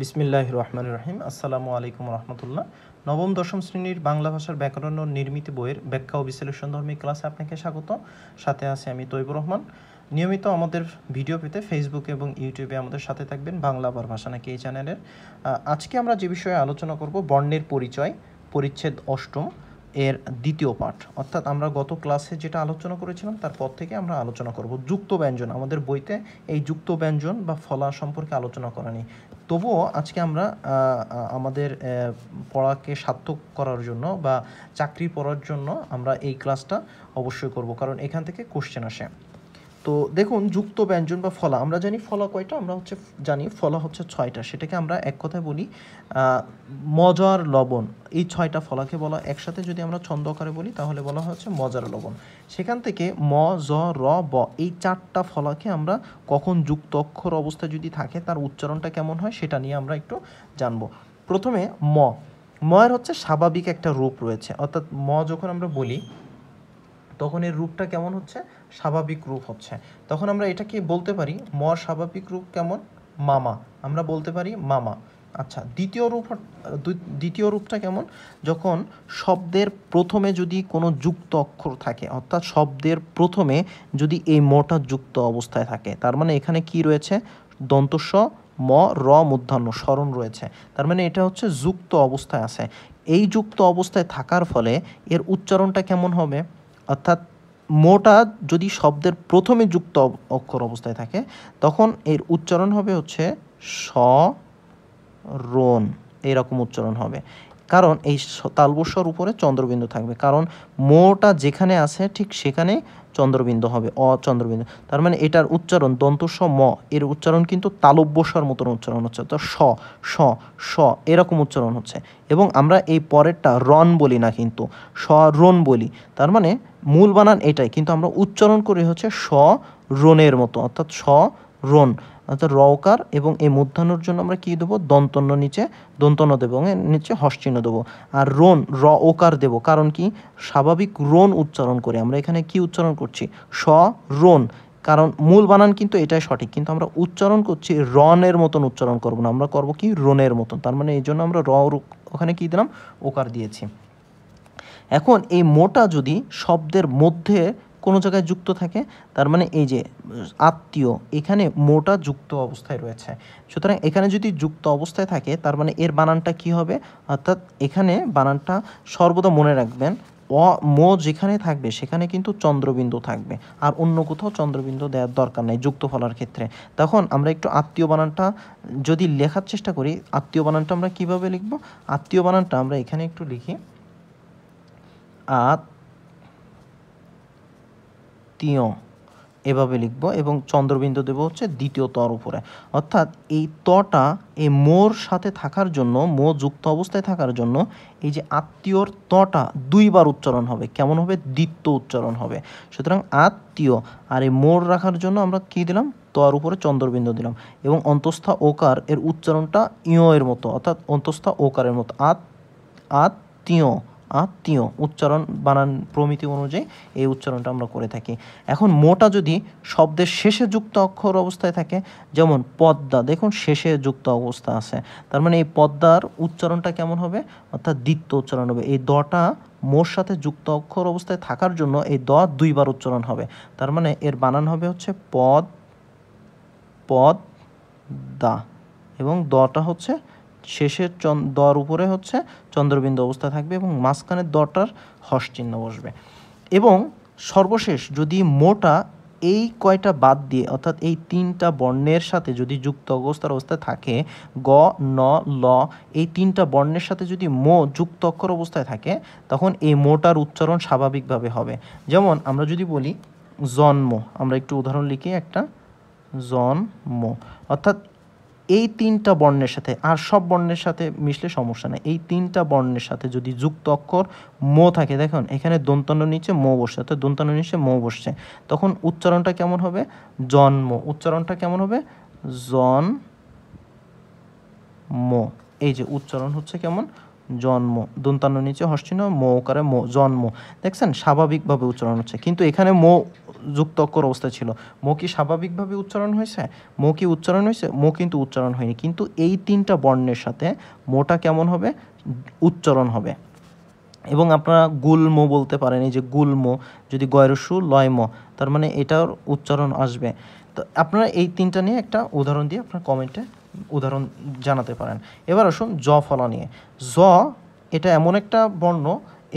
বিসমিল্লাহির রহমানির রহিম। আসসালামু আলাইকুম রহমতুল্লাহ। নবম দশম শ্রেণীর বাংলা ভাষার ব্যাকরণ ও নির্মিত বইয়ের ব্যাখ্যা ও বিশ্লেষণধর্মী ক্লাসে আপনাকে স্বাগত। সাথে আছি আমি তৈবুর রহমান। নিয়মিত আমাদের ভিডিও পেতে ফেসবুকে এবং ইউটিউবে আমাদের সাথে থাকবেন বাংলা আবার ভাষা নাকি এই চ্যানেলের। আজকে আমরা যে বিষয়ে আলোচনা করব বর্ণের পরিচয়, পরিচ্ছেদ অষ্টম এর দ্বিতীয় পাঠ। অর্থাৎ আমরা গত ক্লাসে যেটা আলোচনা করেছিলাম তারপর থেকে আমরা আলোচনা করব যুক্ত ব্যঞ্জন। আমাদের বইতে এই যুক্ত ব্যঞ্জন বা ফলা সম্পর্কে আলোচনা করা নেই। তবুও আজকে আমরা আমাদের পড়াকে সার্থক করার জন্য বা চাকরি পড়ার জন্য আমরা এই ক্লাসটা অবশ্যই করব, কারণ এখান থেকে কোশ্চেন আসে। তো দেখুন, যুক্ত ব্যঞ্জন বা ফলা, আমরা জানি ফলা কয়টা, আমরা জানি ফলা হচ্ছে 6টা। সেটাকে আমরা এক কথায় বলি মজার লবণ। এই 6টা ফলাকে বলা একসাথে যদি আমরা ছন্দ আকারে বলি তাহলে বলা হচ্ছে মজার লবণ। সেখান থেকে ম, জ, র, ব এই 4টা ফলাকে আমরা কখন যুক্ত অক্ষর অবস্থায় যদি থাকে তার উচ্চারণটা কেমন হয় সেটা নিয়ে আমরা একটু জানবো। প্রথমে ময়ের হচ্ছে স্বাভাবিক একটা রূপ রয়েছে, অর্থাৎ ম যখন আমরা বলি তখন এর রূপটা কেমন হচ্ছে, স্বাভাবিক রূপ হচ্ছে। তখন আমরা এটাকে বলতে পারি মর স্বাভাবিক রূপ কেমন, মামা। আমরা বলতে পারি মামা। আচ্ছা, দ্বিতীয় রূপটা কেমন, যখন শব্দের প্রথমে যদি কোনো যুক্ত অক্ষর থাকে, অর্থাৎ শব্দের প্রথমে যদি এই মটা যুক্ত অবস্থায় থাকে, তার মানে এখানে কি রয়েছে, দন্তস্ব ম র মূর্ধন্য স্মরণ রয়েছে, তার মানে এটা হচ্ছে যুক্ত অবস্থায় আছে। এই যুক্ত অবস্থায় থাকার ফলে এর উচ্চারণটা কেমন হবে, অর্থাৎ মোটা যদি শব্দের প্রথমে যুক্ত অক্ষর অবস্থায় থাকে তখন এর উচ্চারণ হবে হচ্ছে রণ, এইরকম উচ্চারণ হবে। কারণ এই তালবস্বর উপরে চন্দ্রবিন্দু থাকবে, কারণ মোটা যেখানে আছে ঠিক সেখানে চন্দ্রবিন্দু হবে, অচন্দ্রবিন্দু। তার মানে এটার উচ্চারণ দন্তস্ব ম, এর উচ্চারণ কিন্তু তালব্যস্বর মতন উচ্চারণ হচ্ছে, তো স স স এরকম উচ্চারণ হচ্ছে। এবং আমরা এই পরেরটা রন বলি না, কিন্তু রণ বলি। তার মানে মূল বানান এটাই, কিন্তু আমরা উচ্চারণ করি হচ্ছে রণের মতো, অর্থাৎ রণ, অর্থাৎ রকার। এবং এই মূর্ধন্যর জন্য আমরা কী দেবো, দন্তন্য নিচে দন্তন্য দেবো এবং এর নিচে হস্চিহ্ন দেবো। আর রণ ওকার দেবো, কারণ কি স্বাভাবিক রণ উচ্চারণ করি আমরা, এখানে কি উচ্চারণ করছি, রণ। কারণ মূল বানান কিন্তু এটাই সঠিক, কিন্তু আমরা উচ্চারণ করছি রনের মতন উচ্চারণ করবো না, আমরা করবো কি রণের মতন। তার মানে এই জন্য আমরা ওখানে কি দিলাম, ওকার দিয়েছি। এখন এই মোটা যদি শব্দের মধ্যে কোনো জায়গায় যুক্ত থাকে, তার মানে এই যে আত্মীয়, এখানে মোটা যুক্ত অবস্থায় রয়েছে। সুতরাং এখানে যদি যুক্ত অবস্থায় থাকে তার মানে এর বানানটা কি হবে, অর্থাৎ এখানে বানানটা সর্বদা মনে রাখবেন, যেখানে থাকবে সেখানে কিন্তু চন্দ্রবিন্দু থাকবে, আর অন্য কোথাও চন্দ্রবিন্দু দেওয়ার দরকার নেই যুক্ত ফলার ক্ষেত্রে। তখন আমরা একটু আত্মীয় বানানটা যদি লেখার চেষ্টা করি, আত্মীয় বানানটা আমরা কিভাবে লিখব, আত্মীয় বানানটা আমরা এখানে একটু লিখি আত্মীয়, এভাবে লিখব এবং চন্দ্রবিন্দু দেব হচ্ছে দ্বিতীয় তর উপরে। অর্থাৎ এই তটা এই মোর সাথে থাকার জন্য, মো যুক্ত অবস্থায় থাকার জন্য এই যে আত্মীয়র তটা দুইবার উচ্চারণ হবে, কেমন হবে, দ্বিতীয় উচ্চারণ হবে। সুতরাং আত্মীয়, আর এই মোর রাখার জন্য আমরা কি দিলাম, তর উপরে চন্দ্রবিন্দু দিলাম। এবং অন্তস্থা ওকার এর উচ্চারণটা ইয় এর মতো, অর্থাৎ অন্তস্থা ওকারের মতো, আত্মীয় আত্মীয় উচ্চারণ বানান প্রমিতি অনুযায়ী এই উচ্চারণটা আমরা করে থাকি। এখন মোটা যদি শব্দের শেষে যুক্ত অক্ষর অবস্থায় থাকে, যেমন পদ্মা, দেখুন শেষে যুক্ত অবস্থা আছে, তার মানে এই পদ্মার উচ্চারণটা কেমন হবে, অর্থাৎ দ্বিতীয় উচ্চারণ হবে। এই দটা মোর সাথে যুক্ত অক্ষর অবস্থায় থাকার জন্য এই দ দুইবার উচ্চারণ হবে, তার মানে এর বানান হবে হচ্ছে দা, এবং দটা হচ্ছে শেষের দর উপরে হচ্ছে চন্দ্রবিন্দু অবস্থা থাকবে এবং মাঝখানের দটার হস চিহ্ন বসবে। এবং সর্বশেষ যদি মোটা এই কয়টা বাদ দিয়ে, অর্থাৎ এই 3টা বর্ণের সাথে যদি যুক্ত অবস্থায় থাকে, গ ন ল, এই 3টা বর্ণের সাথে যদি যুক্ত অক্ষর অবস্থায় থাকে, তখন এই মোটার উচ্চারণ স্বাভাবিকভাবে হবে। যেমন আমরা যদি বলি জন্ম, আমরা একটু উদাহরণ লিখি একটা, জন্ম, অর্থাৎ এই 3টা বর্ণের সাথে, আর সব বর্ণের সাথে মিশলে সমস্যা নেই, এই 3টা বর্ণের সাথে যদি যুক্ত অক্ষর মো থাকে, দেখুন এখানে দন্তন্য নিচে মো বসছে, অর্থাৎ দন্তন্য নিচে মো বসছে, তখন উচ্চারণটা কেমন হবে, জন্ম, উচ্চারণটা কেমন হবে, জন মো। এই যে উচ্চারণ হচ্ছে কেমন, জন্ম, দন্তান্ন নিচে হর্ষচিহ্ন মো ওকারে মো, জন্ম। দেখছেন স্বাভাবিকভাবে উচ্চারণ হচ্ছে, কিন্তু এখানে মো যুক্ত অক্ষর অবস্থায় ছিল। মো কি স্বাভাবিকভাবে উচ্চারণ হয়েছে? মো কি উচ্চারণ হয়েছে? মো কিন্তু উচ্চারণ হয়নি, কিন্তু এই তিনটা বর্ণের সাথে মোটা কেমন হবে? উচ্চারণ হবে। এবং আপনারা গুল্ম বলতে পারেন, এই যে গুল্ম, যদি গয়রস্যু লয়ম, তার মানে এটার উচ্চারণ আসবে। তো আপনারা এই তিনটা নিয়ে একটা উদাহরণ দিয়ে আপনার কমেন্টে উদাহরণ জানাতে পারেন। এবার আসুন জ ফলা নিয়ে। জ এটা এমন একটা বর্ণ,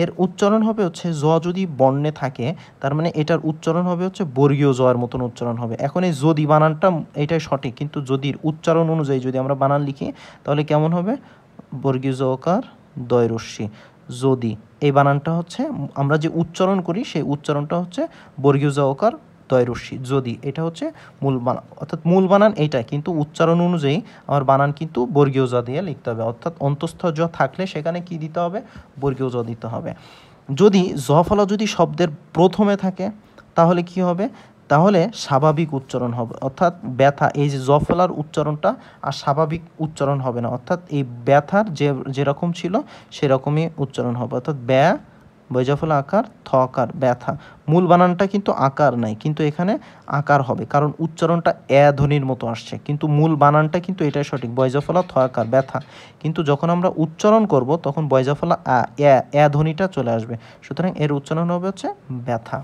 এর উচ্চারণ হবে হচ্ছে, জ যদি বর্ণে থাকে তার মানে এটার উচ্চারণ হবে হচ্ছে বর্গীয় জ এর মতন উচ্চারণ হবে। এখন এই যদি বানানটা এটাই সঠিক, কিন্তু যদির উচ্চারণ অনুযায়ী যদি আমরা বানান লিখি তাহলে কেমন হবে? বর্গীয় জ ওকার দয় রস্যি, যদি। এই বানানটা হচ্ছে আমরা যে উচ্চারণ করি সেই উচ্চারণটা হচ্ছে বর্গীয় জ ওকার দয় রস্যি, যদি। এটা হচ্ছে মূল বানান, অর্থাৎ মূল বানান এইটা, কিন্তু উচ্চারণ অনুযায়ী আমার বানান কিন্তু বর্গীয় জ দিয়ে লিখতে হবে, অর্থাৎ অন্তঃস্থ জ থাকলে সেখানে কি দিতে হবে? বর্গীয় জ দিতে হবে। যদি জ ফলা যদি শব্দের প্রথমে থাকে তাহলে কি হবে? তাহলে স্বাভাবিক উচ্চারণ হবে, অর্থাৎ ব্যথা, এই যে জ ফলার উচ্চারণটা আর স্বাভাবিক উচ্চারণ হবে না, অর্থাৎ এই ব্যথার যেরকম ছিল সেরকমই উচ্চারণ হবে, অর্থাৎ ব্যা বৈজাফলা আকার থ আকার ব্যথা। মূল বানানটা কিন্তু আকার নাই, কিন্তু এখানে আকার হবে, কারণ উচ্চারণটা এ ধ্বনির মতো আসছে, কিন্তু মূল বানানটা কিন্তু এটাই সঠিক, বৈজাফলা থ আকার ব্যথা। কিন্তু যখন আমরা উচ্চারণ করব তখন বৈজাফলা এ ধ্বনিটা চলে আসবে, সুতরাং এর উচ্চারণ হবে হচ্ছে ব্যথা।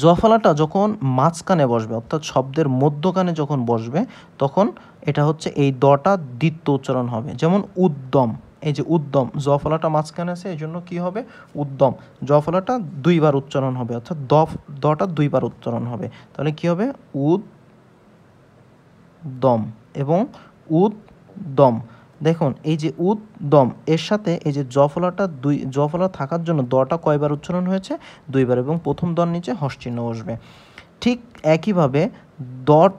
জ ফলাটা যখন মাঝখানে বসবে, অর্থাৎ শব্দের মধ্যখানে যখন বসবে, তখন এটা হচ্ছে এই দটা দ্বিত্ব উচ্চারণ হবে, যেমন উদ্যম। এই যে উদ্যম, জ ফলাটা মাঝখানে আছে, এই জন্য কী হবে? উদ্যম। জ ফলাটা দুইবার উচ্চারণ হবে, অর্থাৎ দটা দুইবার উচ্চারণ হবে, তাহলে কী হবে? উদ্যম এবং উদ্যম। দেখুন এই যে উদ্যম এর সাথে এই যে জ ফলা থাকার জন্য দটা কয়বার উচ্চারণ হয়েছে? দুইবার, এবং প্রথম দর নিচে হর্ষচিহ্ন বসবে। ঠিক একইভাবে দট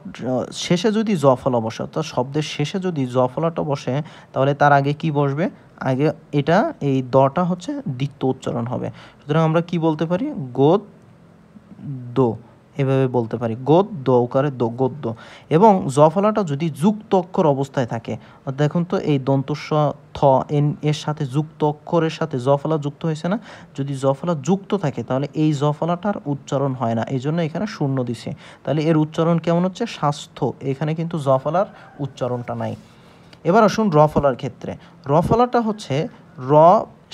শেষে যদি জ ফলা বসে, অর্থাৎ শব্দের শেষে যদি জ ফলাটা বসে, তাহলে তার আগে কি বসবে? আগে এটা এই দটা হচ্ছে দ্বিত্ব উচ্চারণ হবে, সুতরাং আমরা কি বলতে পারি? গদ্য, এভাবে বলতে পারি, গদ্য ওকারে দো, গদ্য। এবং জ ফলাটা যদি যুক্ত অক্ষর অবস্থায় থাকে, দেখুন তো এই দন্তস্ব থ এর সাথে যুক্ত অক্ষরের সাথে জ ফলা যুক্ত হয়েছে না? যদি জ ফলা যুক্ত থাকে তাহলে এই জ ফলাটার উচ্চারণ হয় না, এই জন্য এখানে শূন্য দিছে। তাহলে এর উচ্চারণ কেমন হচ্ছে? স্বাস্থ্য। এখানে কিন্তু জ ফলার উচ্চারণটা নাই। এবার আসুন র ফলার ক্ষেত্রে। র ফলাটা হচ্ছে র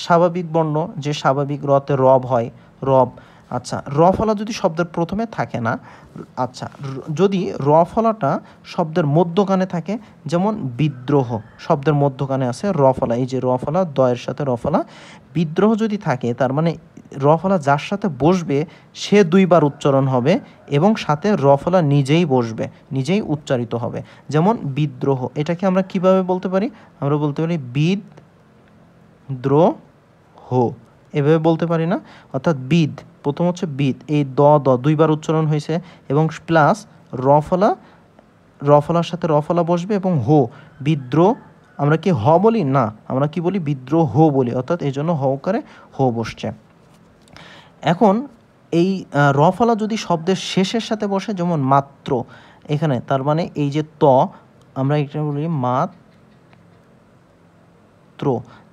স্বাভাবিক বর্ণ, যে স্বাভাবিক রতে রব হয়, রব। আচ্ছা, র ফলা যদি শব্দের প্রথমে থাকে না, আচ্ছা, যদি র ফলাটা শব্দের মধ্যখানে থাকে, যেমন বিদ্রোহ শব্দের মধ্যখানে আছে র ফলা, এই যে র ফলা দয়ের সাথে র ফলা, বিদ্রোহ যদি থাকে তার মানে র ফলা যার সাথে বসবে সে দুইবার উচ্চারণ হবে, এবং সাথে র ফলা নিজেই বসবে, নিজেই উচ্চারিত হবে, যেমন বিদ্রোহ। এটাকে আমরা কিভাবে বলতে পারি? আমরা বলতে পারি বিদ্রোহ, এভাবে বলতে পারি না? অর্থাৎ বিদ, প্রথম হচ্ছে বিদ, এই দ দুইবার উচ্চারণ হয়েছে, এবং প্লাস র ফলার সাথে র ফলা বসবে, এবং হো, বিদ্রোহ। আমরা কি হ বলি? না, আমরা কি বলি? বিদ্রোহ বলি, অর্থাৎ এই জন্য হকারে হো বসছে। এখন এই র ফলা যদি শব্দের শেষের সাথে বসে, যেমন মাত্র, এখানে তার মানে এই যে ত, আমরা এটা বলি মাত্র।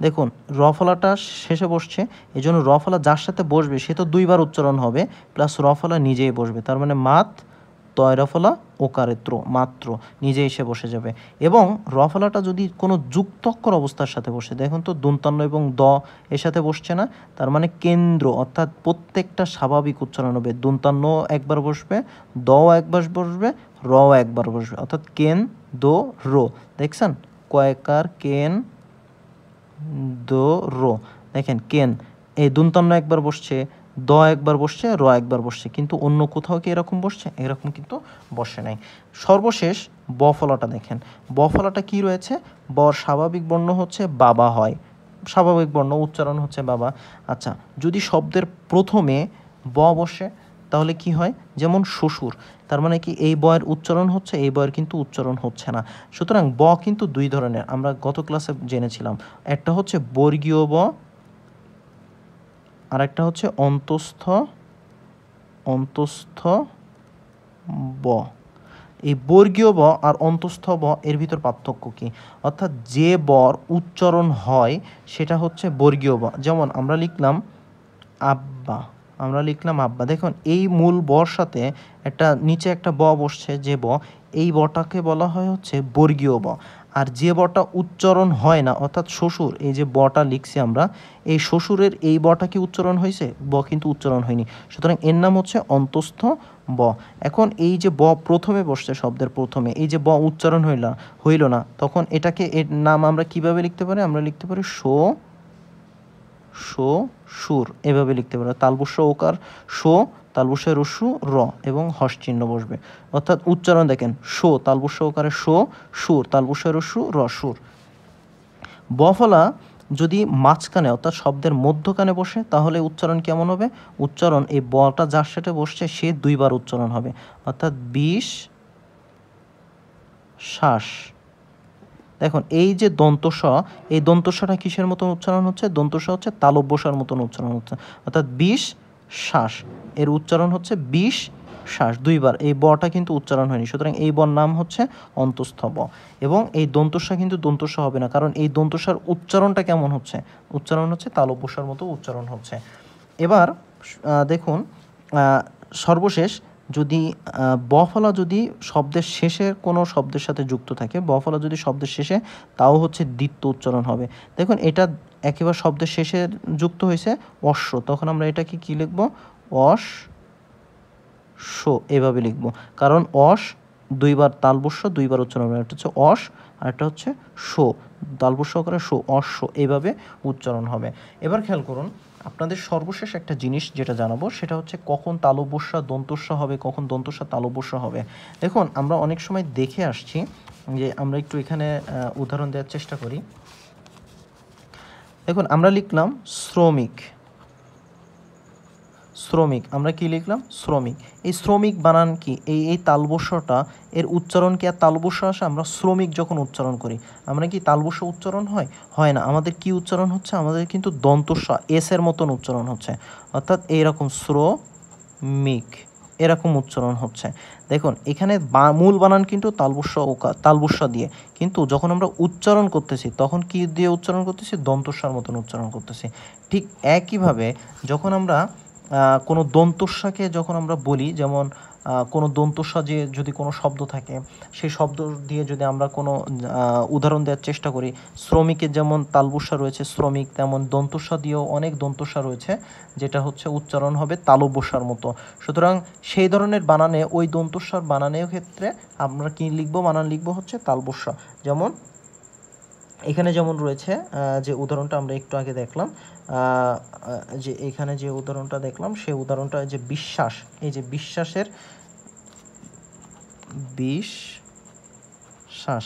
দেখুন র ফলাটা শেষে বসছে, এই জন্য র ফলা যার সাথে বসবে সে তো দুইবার উচ্চারণ হবে, প্লাস র ফলা নিজেই বসবে, তার মানে মাত তয় র ফলা ওকারে ত্র, মাত্র, নিজে এসে বসে যাবে। এবং র ফলাটা যদি কোনো যুক্ত অক্ষর অবস্থার সাথে বসে, দেখুন তো দন্তান্ন এবং দ এর সাথে বসছে না, তার মানে কেন্দ্র, অর্থাৎ প্রত্যেকটা স্বাভাবিক উচ্চারণ হবে, দন্তান্ন একবার বসবে, দ একবার বসবে, র একবার বসবে, অর্থাৎ কেন দো রো। দেখছেন কয়েকার কেন দো রো, দেখেন কেন, এই দন্তান্ন একবার বসছে, দ একবার বসছে, র একবার বসছে, কিন্তু অন্য কোথাও কি এরকম বসছে? এরকম কিন্তু বসে নাই। সর্বশেষ ব ফলাটা দেখেন, ব ফলাটা কি রয়েছে? বর স্বাভাবিক বর্ণ হচ্ছে বাবা হয়, স্বাভাবিক বর্ণ উচ্চারণ হচ্ছে বাবা। আচ্ছা, যদি শব্দের প্রথমে ব বসে তাহলে কি হয়? যেমন শ্বশুর, তার মানে কি এই বয়ের উচ্চারণ হচ্ছে, এই বয়ের কিন্তু উচ্চারণ হচ্ছে না। সুতরাং ব কিন্তু দুই ধরনের, আমরা গত ক্লাসে জেনেছিলাম, একটা হচ্ছে বর্গীয় ব, আর একটা হচ্ছে অন্তঃস্থ ব। এই বর্গীয় ব আর অন্তঃস্থ ব এর ভিতর পার্থক্য কী? অর্থাৎ যে বর উচ্চারণ হয় সেটা হচ্ছে বর্গীয় ব। যেমন আমরা লিখলাম আব্বা, দেখুন এই মূল বর সাথে একটা নিচে একটা ব বসছে, যে ব, এই বটাকে বলা হয় হচ্ছে বর্গীয় ব। আর যে বটা উচ্চারণ হয় না, অর্থাৎ শ্বশুর, এই যে বটা লিখছি আমরা, এই শ্বশুরের এই বটা কি উচ্চারণ হয়েছে? ব কিন্তু উচ্চারণ হয়নি, সুতরাং এর নাম হচ্ছে অন্তঃস্থ ব। এখন এই যে ব প্রথমে বসছে, শব্দের প্রথমে, এই যে ব উচ্চারণ হইল না, তখন এটাকে, এর নাম আমরা কিভাবে লিখতে পারি? আমরা লিখতে পারি সুর, এভাবে লিখতে পারি। তালবস্য ওকার তালবস্য রস্যু র এবং হস চিহ্ন বসবে, অর্থাৎ উচ্চারণ দেখেন, তালবস্য ওকারে সুর, তালবস্য রস্যু র, সুর। বফলা যদি মাঝখানে অর্থাৎ শব্দের মধ্যখানে বসে, তাহলে উচ্চারণ কেমন হবে? উচ্চারণ, এই বটা যার সাথে বসছে সে দুইবার উচ্চারণ হবে, অর্থাৎ শ্বাস। দেখুন এই যে দন্তস, এই দন্তসটা কিসের মতন উচ্চারণ হচ্ছে? দন্তস হচ্ছে তালব্যসার মতন উচ্চারণ হচ্ছে, অর্থাৎ শ্বাস, এর উচ্চারণ হচ্ছে শ্বাস, দুইবার। এই বটা কিন্তু উচ্চারণ হয়নি, সুতরাং এই বর নাম হচ্ছে অন্তঃস্থ ব। এবং এই দন্তস্বা কিন্তু দন্তস্ব হবে না, কারণ এই দন্তস্বার উচ্চারণটা কেমন হচ্ছে? উচ্চারণ হচ্ছে তালব্যসার মতো উচ্চারণ হচ্ছে। এবার দেখুন, সর্বশেষ, যদি বফলা যদি শব্দের শেষে কোনো শব্দের সাথে যুক্ত থাকে, বফলা যদি শব্দের শেষে, তাও হচ্ছে দ্বিত্ব উচ্চারণ হবে। দেখুন এটা একেবারে শব্দের শেষে যুক্ত হয়েছে অশ্ব, তখন আমরা এটাকে কি লিখব? এভাবে লিখব, কারণ দুইবার তালবস্য, দুইবার উচ্চারণ হবে, একটা হচ্ছে আর একটা হচ্ছে তালবস্য করে অশ্ব, এইভাবে উচ্চারণ হবে। এবার খেয়াল করুন, আপনাদের সর্বশেষ একটা জিনিস যেটা জানাবো, সেটা হচ্ছে কখন তালব্যস্যা দন্তস্য হবে, কখন দন্তস্যা তালব্যস্য হবে। দেখুন আমরা অনেক সময় দেখে আসছি, যে আমরা একটু এখানে উদাহরণ দেওয়ার চেষ্টা করি। দেখুন আমরা লিখলাম শ্রমিক, আমরা কি লিখলাম? শ্রমিক। এই শ্রমিক বানান কি? এই তালবস্যটা, এর উচ্চারণ কি আর তালবস্য আসে? আমরা শ্রমিক যখন উচ্চারণ করি, আমরা কি তালবস্য উচ্চারণ হয় না, আমাদের কি উচ্চারণ হচ্ছে? আমাদের কিন্তু দন্তস্য, এস এর মতন উচ্চারণ হচ্ছে, অর্থাৎ এইরকম শ্রমিক, এরকম উচ্চারণ হচ্ছে। দেখুন এখানে মূল বানান কিন্তু তালবস্য দিয়ে, কিন্তু যখন আমরা উচ্চারণ করতেছি তখন কি দিয়ে উচ্চারণ করতেছি? দন্তস্বর মতন উচ্চারণ করতেছি। ঠিক একইভাবে যখন আমরা কোনো দন্তস্বকে যখন আমরা বলি, যেমন কোনো দন্তস্ব যে যদি কোনো শব্দ থাকে, সেই শব্দ দিয়ে যদি আমরা কোনো উদাহরণ দেওয়ার চেষ্টা করি, শ্রমিকের যেমন তালবস্য রয়েছে শ্রমিক, তেমন দন্তস্ব দিয়েও অনেক দন্তস্ব রয়েছে, যেটা হচ্ছে উচ্চারণ হবে তালব্যস্যার মতো। সুতরাং সেই ধরনের বানানে, ওই দন্তস্বর বানানের ক্ষেত্রে আমরা কি লিখব? বানান লিখব হচ্ছে তালব্যস্য। যেমন এখানে যেমন রয়েছে, যে উদাহরণটা আমরা একটু আগে দেখলাম, যে এখানে যে উদাহরণটা দেখলাম, সেই উদাহরণটা যে বিশ্বাস, এই যে বিশ্বাসের শ্বাস,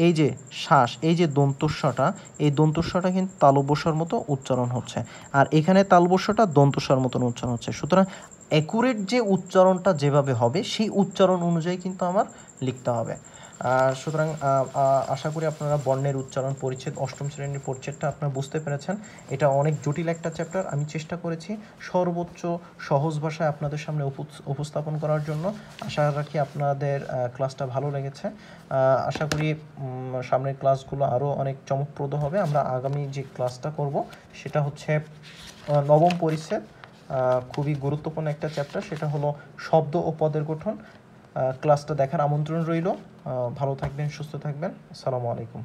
এই যে শ্বাস, এই যে দন্তস্বটা, এই দন্তস্বটা কিন্তু তালব্যস্যর মতো উচ্চারণ হচ্ছে, আর এখানে তালব্যস্যটা দন্তস্বর মতন উচ্চারণ হচ্ছে। সুতরাং অ্যাকুরেট যে উচ্চারণটা যেভাবে হবে, সেই উচ্চারণ অনুযায়ী কিন্তু আমার লিখতে হবে। সুতরাং আশা করি আপনারা বর্ণের উচ্চারণ পরিচ্ছেদ, অষ্টম শ্রেণীর পরিচ্ছেদটা আপনারা বুঝতে পেরেছেন। এটা অনেক জটিল একটা চ্যাপ্টার, আমি চেষ্টা করেছি সর্বোচ্চ সহজ ভাষায় আপনাদের সামনে উপস্থাপন করার জন্য। আশা রাখি আপনাদের ক্লাসটা ভালো লেগেছে। আশা করি সামনের ক্লাসগুলো আরও অনেক চমকপ্রদ হবে। আমরা আগামী যে ক্লাসটা করব সেটা হচ্ছে নবম পরিচ্ছেদ, খুবই গুরুত্বপূর্ণ একটা চ্যাপ্টার, সেটা হলো শব্দ ও পদের গঠন। ক্লাসটা দেখার আমন্ত্রণ রইল। ভালো থাকবেন, সুস্থ থাকবেন। আসসালামু আলাইকুম।